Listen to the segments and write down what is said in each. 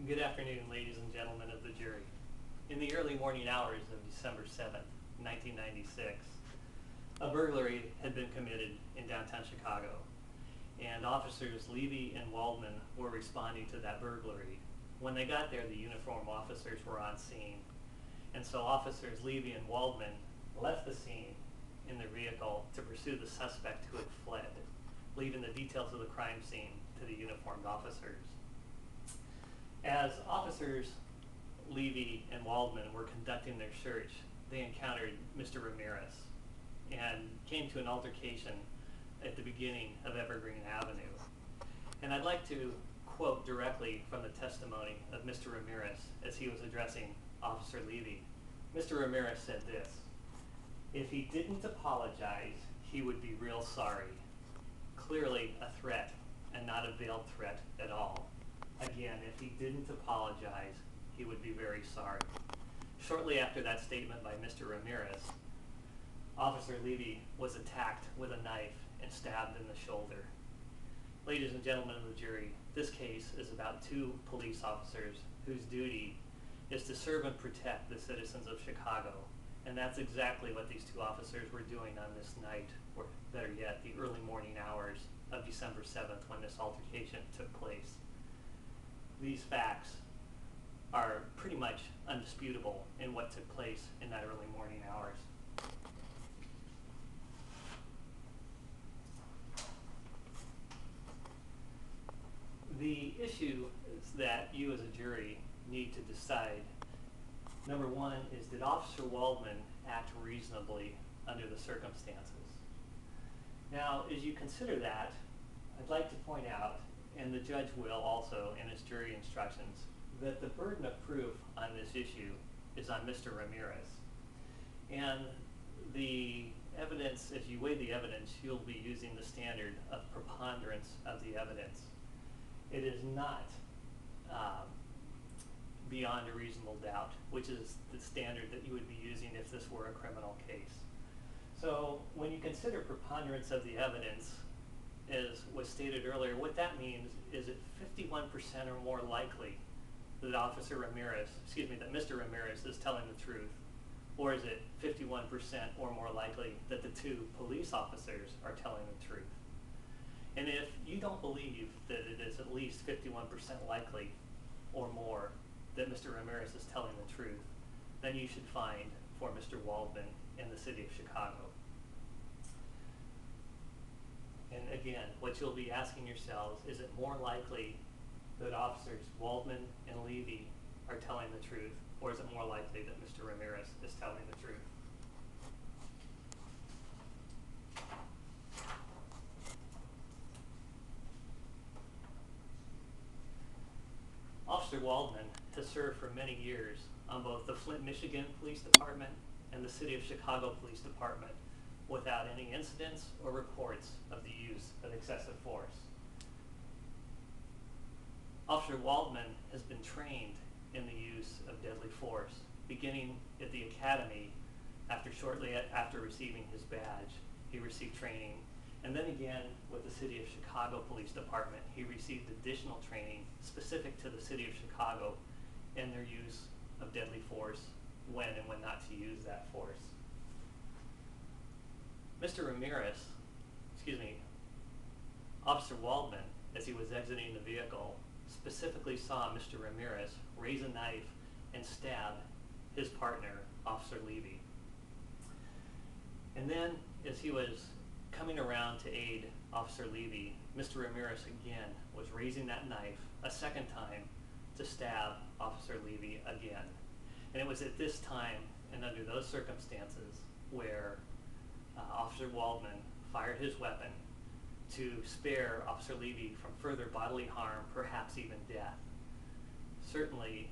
Good afternoon, ladies and gentlemen of the jury. In the early morning hours of December 7th, 1996, a burglary had been committed in downtown Chicago, and officers Levy and Waldman were responding to that burglary. When they got there, the uniformed officers were on scene, and so officers Levy and Waldman left the scene in their vehicle to pursue the suspect who had fled, leaving the details of the crime scene to the uniformed officers. As officers Levy and Waldman were conducting their search, they encountered Mr. Ramirez and came to an altercation at the beginning of Evergreen Avenue. And I'd like to quote directly from the testimony of Mr. Ramirez as he was addressing Officer Levy. Mr. Ramirez said this: "If he didn't apologize, he would be real sorry." Clearly a threat, and not a veiled threat at all. Again, if he didn't apologize, he would be very sorry. Shortly after that statement by Mr. Ramirez, Officer Levy was attacked with a knife and stabbed in the shoulder. Ladies and gentlemen of the jury, this case is about two police officers whose duty is to serve and protect the citizens of Chicago. And that's exactly what these two officers were doing on this night, or better yet, the early morning hours of December 7th when this altercation took place. These facts are pretty much undisputable in what took place in that early morning hours. The issue that you as a jury need to decide, number one, is did Officer Waldman act reasonably under the circumstances? Now, as you consider that, I'd like to point out, and the judge will also in his jury instructions, that the burden of proof on this issue is on Mr. Ramirez. And the evidence, if you weigh the evidence, you'll be using the standard of preponderance of the evidence. It is not beyond a reasonable doubt, which is the standard that you would be using if this were a criminal case. So when you consider preponderance of the evidence, as was stated earlier, what that means is it 51% or more likely that Mr. Ramirez is telling the truth, or is it 51% or more likely that the two police officers are telling the truth? And if you don't believe that it is at least 51% likely or more that Mr. Ramirez is telling the truth, then you should find for Mr. Waldman in the city of Chicago. And again, what you'll be asking yourselves, is it more likely that officers Waldman and Levy are telling the truth, or is it more likely that Mr. Ramirez is telling the truth? Officer Waldman has served for many years on both the Flint, Michigan Police Department and the City of Chicago Police Department without any incidents or reports of the use of excessive force. Officer Waldman has been trained in the use of deadly force, beginning at the academy shortly after receiving his badge. He received training, and then again with the City of Chicago Police Department, he received additional training specific to the City of Chicago and their use of deadly force, when and when not to use that force. Officer Waldman, as he was exiting the vehicle, specifically saw Mr. Ramirez raise a knife and stab his partner, Officer Levy. And then, as he was coming around to aid Officer Levy, Mr. Ramirez again was raising that knife a second time to stab Officer Levy again. And it was at this time and under those circumstances where Officer Waldman fired his weapon to spare Officer Levy from further bodily harm, perhaps even death. Certainly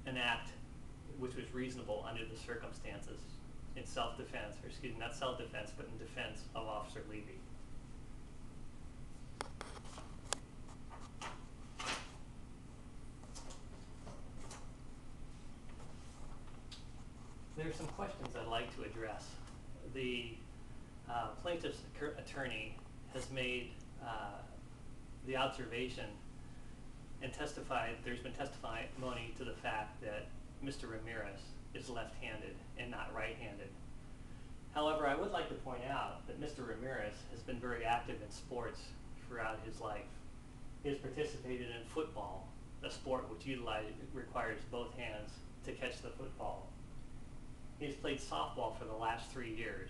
an act which was reasonable under the circumstances in self-defense, or excuse me, not self-defense, but in defense of Officer Levy. There are some questions I'd like to address. The plaintiff's attorney has made the observation and there's been testimony to the fact that Mr. Ramirez is left-handed and not right-handed. However, I would like to point out that Mr. Ramirez has been very active in sports throughout his life. He has participated in football, a sport which requires both hands to catch the football. He has played softball for the last 3 years.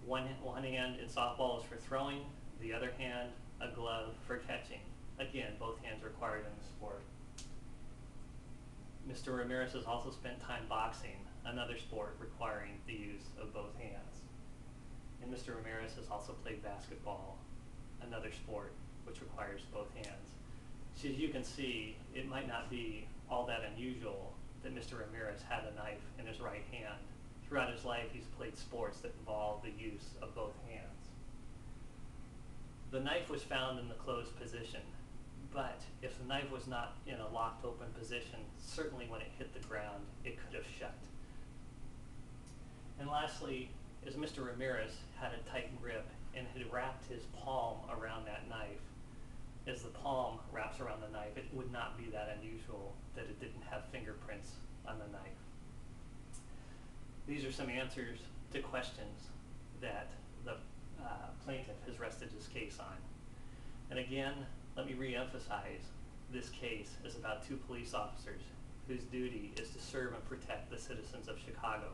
One hand in softball is for throwing, the other hand a glove for catching. Again, both hands required in the sport. Mr. Ramirez has also spent time boxing, another sport requiring the use of both hands. And Mr. Ramirez has also played basketball, another sport which requires both hands. So as you can see, it might not be all that unusual that Mr. Ramirez had a knife in his right hand. Throughout his life, he's played sports that involve the use of both hands. The knife was found in the closed position, but if the knife was not in a locked open position, certainly when it hit the ground, it could have shut. And lastly, as Mr. Ramirez had a tight grip and had wrapped his palm around that knife, as the palm wraps around the knife, it would not be that unusual that it didn't have fingerprints on the knife. These are some answers to questions that the plaintiff has rested his case on. And again, let me re-emphasize, this case is about 2 police officers whose duty is to serve and protect the citizens of Chicago.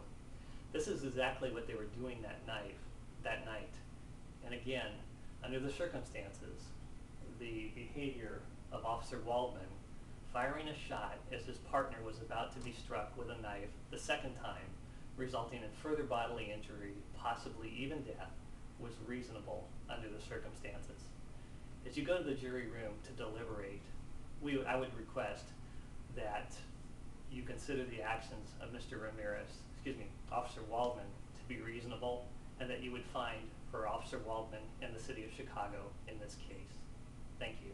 This is exactly what they were doing that night. And again, under the circumstances, the behavior of Officer Waldman firing a shot as his partner was about to be struck with a knife the second time, resulting in further bodily injury, possibly even death, was reasonable under the circumstances. As you go to the jury room to deliberate, I would request that you consider the actions of Officer Waldman to be reasonable, and that you would find for Officer Waldman and the City of Chicago in this case. Thank you.